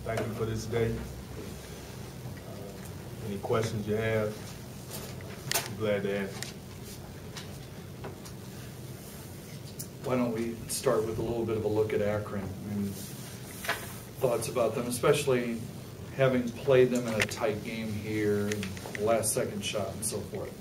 thank you for this day. Any questions you have, I'm glad to answer. Why don't we start with a little bit of a look at Akron and thoughts about them, especially having played them in a tight game here, and last second shot and so forth.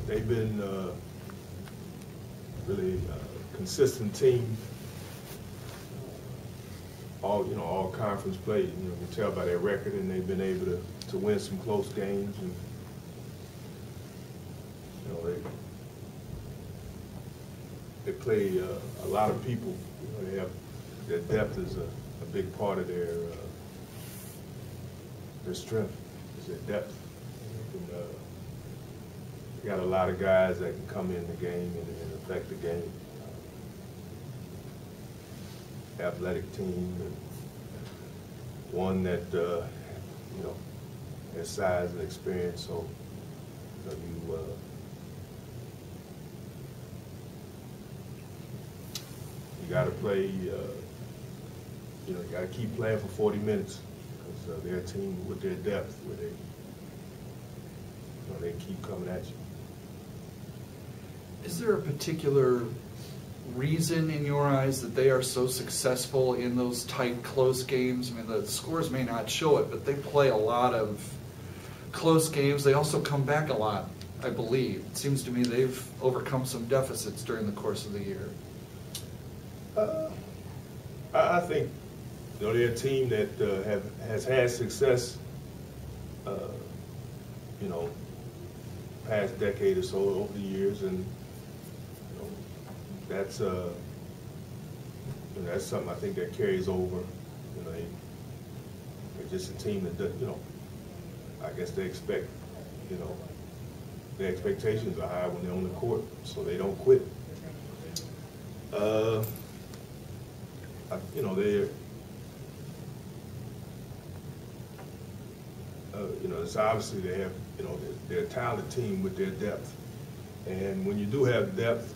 They've been really a consistent team. All conference play. You can tell by their record, and they've been able to win some close games. And they play a lot of people. They have their depth is a big part of their strength. Is their depth. And, they got a lot of guys that can come in the game and affect the game. Athletic team, and one that has size and experience. So you got to play. You got to keep playing for 40 minutes because their team with their depth, where they keep coming at you. Is there a particular reason in your eyes that they are so successful in those tight, close games? I mean, the scores may not show it, but they play a lot of close games. They also come back a lot, I believe. It seems to me they've overcome some deficits during the course of the year. I think they're a team that has had success, past decade or so over the years, and that's something I think that carries over. They're just a team that does, I guess they expect, their expectations are high when they're on the court, so they don't quit. It's obviously they have, they're a talented team with their depth, and when you do have depth,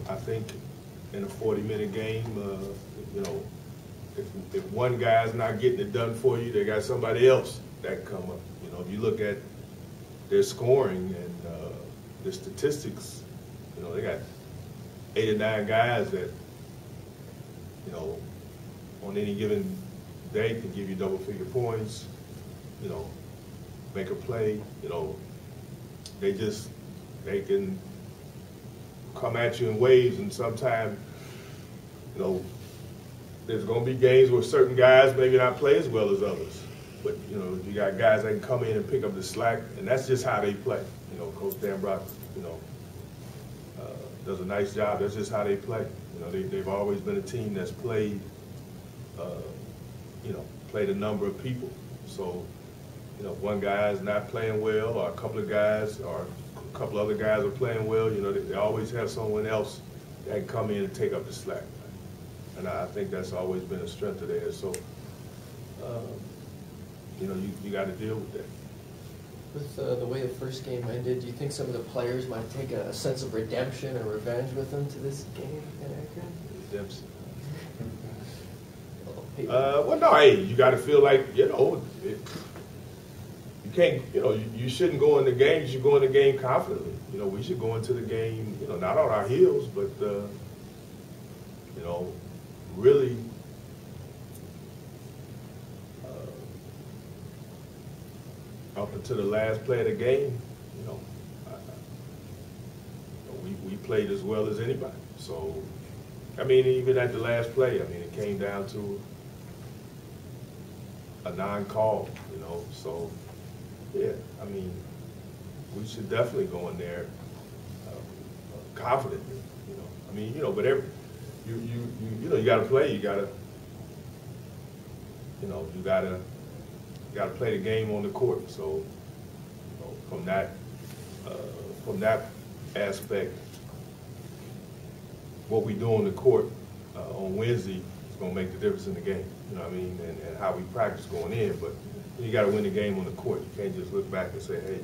I think in a 40-minute game, if one guy's not getting it done for you, they got somebody else that come up. If you look at their scoring and their statistics, they got 8 or 9 guys that, on any given day can give you double-figure points, make a play. They can come at you in waves, and sometimes, there's going to be games where certain guys maybe not play as well as others. But, you got guys that can come in and pick up the slack, and that's just how they play. Coach Dan Brock, does a nice job. That's just how they play. They've always been a team that's played, played a number of people. So, if one guy is not playing well, or a couple of guys, or a couple other guys are playing well, they always have someone else that can come in and take up the slack. And I think that's always been a strength of theirs. So, you got to deal with that. With the way the first game ended, do you think some of the players might take a sense of redemption or revenge with them to this game in Akron? Redemption. Well, no, hey, you got to feel like, you can't, you shouldn't go in the game. You should go in the game confidently. We should go into the game, not on our heels, but, really up until the last play of the game, we played as well as anybody. So, I mean, even at the last play, it came down to a non-call, So, yeah, we should definitely go in there confidently, but you got to play. You got to play the game on the court. So, from that aspect, what we do on the court on Wednesday is going to make the difference in the game. And how we practice going in. But you got to win the game on the court. You can't just look back and say, hey,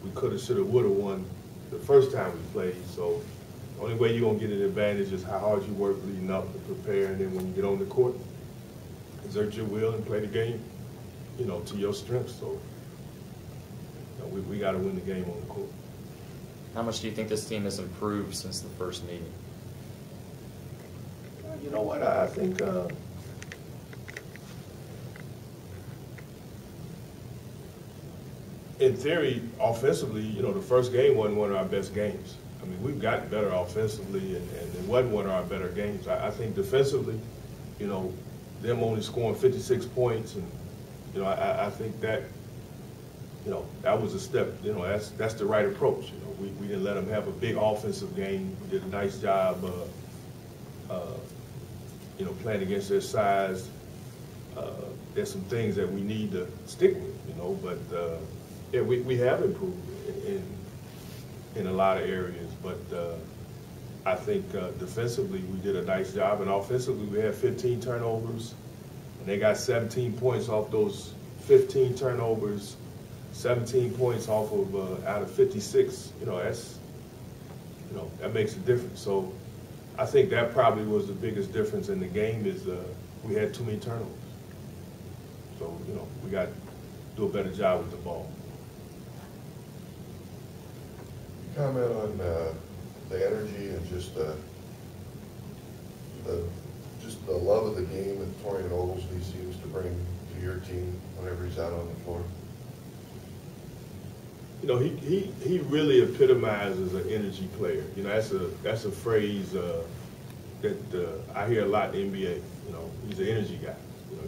we could have, should have, would have won the first time we played. So the only way you're going to get an advantage is how hard you work leading up to prepare, and then when you get on the court, exert your will and play the game, to your strengths. So we got to win the game on the court. How much do you think this team has improved since the first meeting? You know what, I think in theory, offensively, the first game wasn't one of our best games. I mean, we've gotten better offensively, and it wasn't one of our better games. I think defensively, them only scoring 56 points, and, I think that, that was a step, that's the right approach. We didn't let them have a big offensive game. We did a nice job, playing against their size. There's some things that we need to stick with, but yeah, we have improved in a lot of areas, but I think defensively we did a nice job, and offensively we had 15 turnovers, and they got 17 points off those 15 turnovers, 17 points off of out of 56. That's that makes a difference. So I think that probably was the biggest difference in the game is we had too many turnovers. So we got to do a better job with the ball. Comment on the energy and just the love of the game that Torian Oglesby seems to bring to your team whenever he's out on the floor. He really epitomizes an energy player. That's a phrase that I hear a lot in the NBA. He's an energy guy.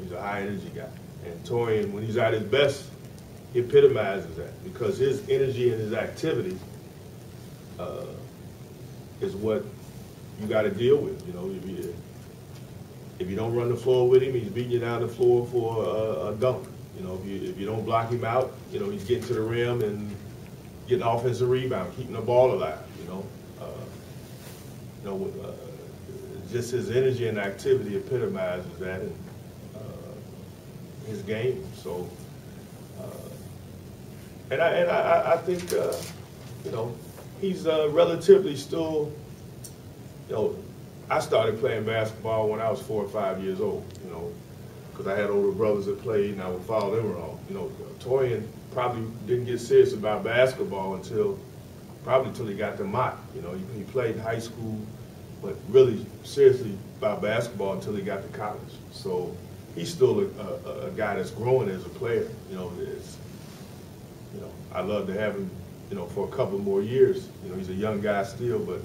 He's a high energy guy. And Torian, when he's at his best, he epitomizes that because his energy and his activity is what you got to deal with. If you don't run the floor with him, he's beating you down the floor for a dunk. If you don't block him out, he's getting to the rim and getting offensive rebound, keeping the ball alive. Just his energy and activity epitomizes that in his game. So, and I think he's relatively still. I started playing basketball when I was 4 or 5 years old. Because I had older brothers that played, and I would follow them around. Torian probably didn't get serious about basketball until he got to Mott. He played in high school, but really seriously about basketball until he got to college. So he's still a guy that's growing as a player. I love to have him, for a couple more years. He's a young guy still, but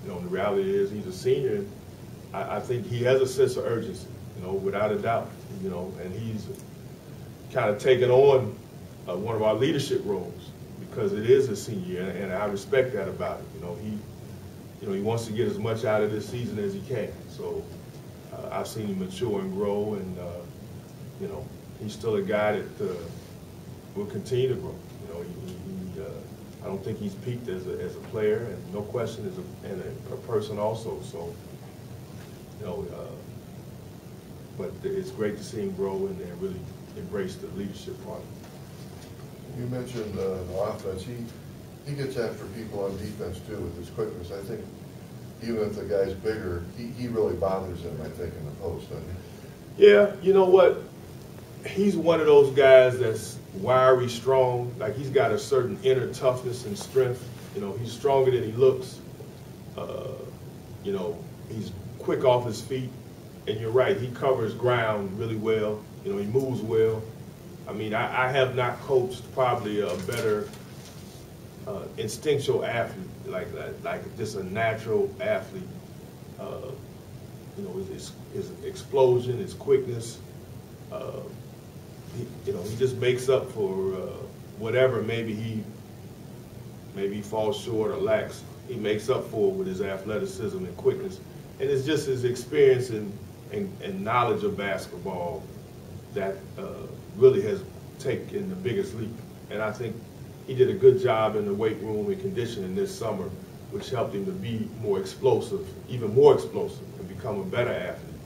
the reality is he's a senior, and I think he has a sense of urgency. Without a doubt. And he's kind of taken on one of our leadership roles because it is a senior, and I respect that about him. He wants to get as much out of this season as he can. So I've seen him mature and grow, and he's still a guy that will continue to grow. I don't think he's peaked as a player, and no question as a person also. So but it's great to see him grow and really embrace the leadership part. You mentioned the offense. He gets after people on defense too with his quickness. I think even if the guy's bigger, he really bothers him, I think, in the post, doesn't he? Yeah, you know what? He's one of those guys that's wiry, strong. Like he's got a certain inner toughness and strength. He's stronger than he looks. He's quick off his feet. And you're right, he covers ground really well. He moves well. I mean, I have not coached probably a better instinctual athlete, like just a natural athlete. His explosion, his quickness. He just makes up for whatever maybe he falls short or lacks. He makes up for it with his athleticism and quickness. And it's just his experience and knowledge of basketball that really has taken the biggest leap. And I think he did a good job in the weight room and conditioning this summer, which helped him to be more explosive, even more explosive, and become a better athlete.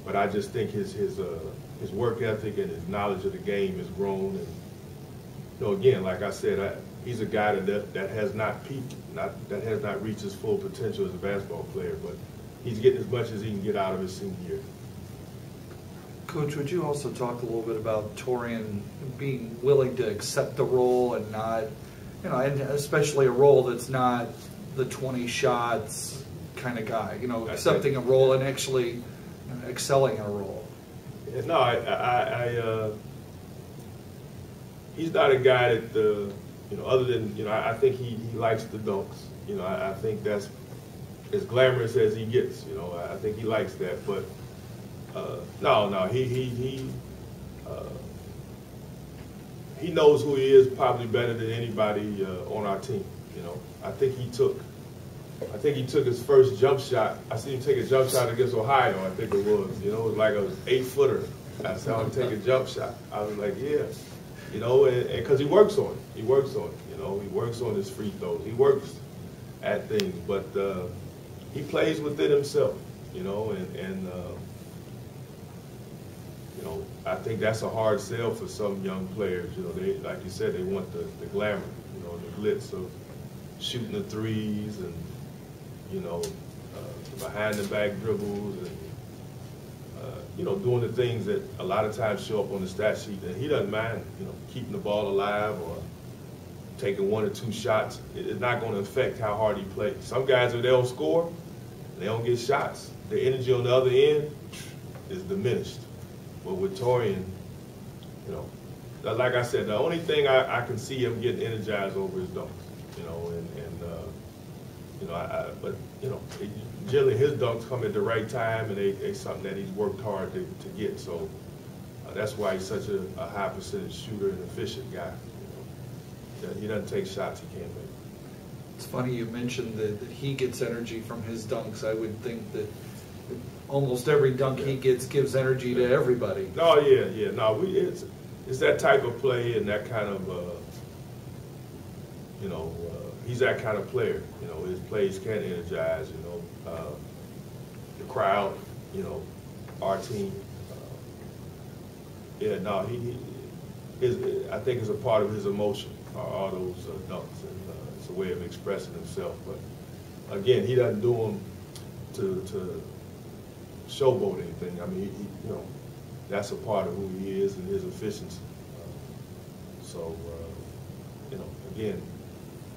But I just think his his work ethic and his knowledge of the game has grown. And you know, again, like I said, he's a guy that has not peaked, that has not reached his full potential as a basketball player, but he's getting as much as he can get out of his senior year. Coach, would you also talk a little bit about Torian being willing to accept the role and not, you know, and especially a role that's not the 20 shots kind of guy, you know, accepting a role and actually excelling in a role? No, he's not a guy that, you know, other than, you know, I think he likes the dunks. You know, I think that's as glamorous as he gets. You know, I think he likes that. But no, he knows who he is probably better than anybody on our team. You know, I think he took his first jump shot. I seen him take a jump shot against Ohio, I think it was. You know, it was like an 8-footer. I saw him take a jump shot. I was like, yeah. You know, and because he works on it. He works on it. You know, he works on his free throws. He works at things. But he plays within himself, you know, and you know, I think that's a hard sell for some young players. You know, they, like you said, they want the glamour, you know, the glitz of shooting the threes and, you know, behind the back dribbles and, you know, doing the things that a lot of times show up on the stat sheet. And he doesn't mind, you know, keeping the ball alive or taking 1 or 2 shots. It's not going to affect how hard he plays. Some guys, if they don't score, they don't get shots. The energy on the other end is diminished. But with Torian, you know, like I said, the only thing I can see him getting energized over is dunks, you know, and you know, but you know, generally his dunks come at the right time, and they something that he's worked hard to get. So that's why he's such a high percentage shooter and efficient guy. You know, he doesn't take shots he can't make. It's funny you mentioned that he gets energy from his dunks. I would think that almost every dunk he gets gives energy to everybody. No, yeah. No, it's that type of play and that kind of, you know, he's that kind of player. You know, his plays can energize, you know, the crowd, you know, our team. Yeah, no, I think it's a part of his emotion, all those dunks, and it's a way of expressing himself. But again, he doesn't do them to showboat anything. I mean, you know, that's a part of who he is and his efficiency. So, you know, again,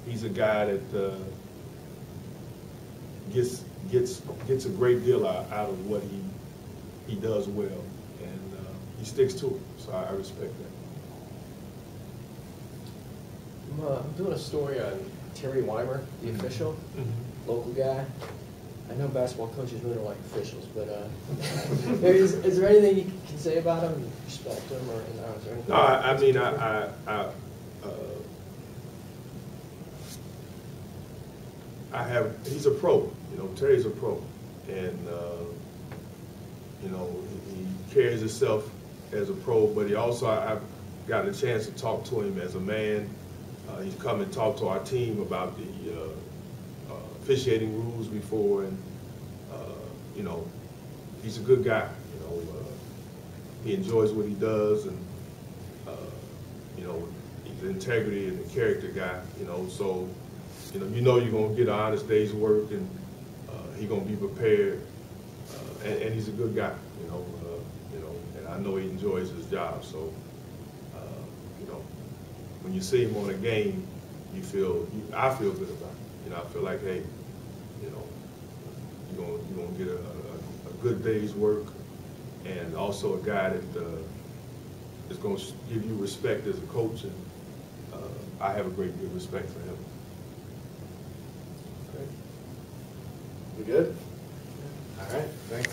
he's a guy that gets a great deal out of what he does well, and he sticks to it. So I respect that. I'm doing a story on Terry Weimer, the official, local guy. I know basketball coaches really don't like officials, but is there anything you can say about him, respect him, or is there anything? No, I mean, I have. He's a pro. You know, Terry's a pro, and you know, he carries himself as a pro. But he also, I've gotten a chance to talk to him as a man. He's come and talked to our team about the officiating rules before, and you know, he's a good guy. You know, he enjoys what he does, and you know, he's an integrity and a character guy. You know, so you know you're gonna get an honest day's work, and he's gonna be prepared, and he's a good guy. You know, and I know he enjoys his job. So you know, when you see him on a game, I feel good about it. You know, I feel like, hey, you know, you're gonna get a good day's work, and also a guy that is gonna give you respect as a coach, and I have a great deal of respect for him. Okay. We good? All right, thanks.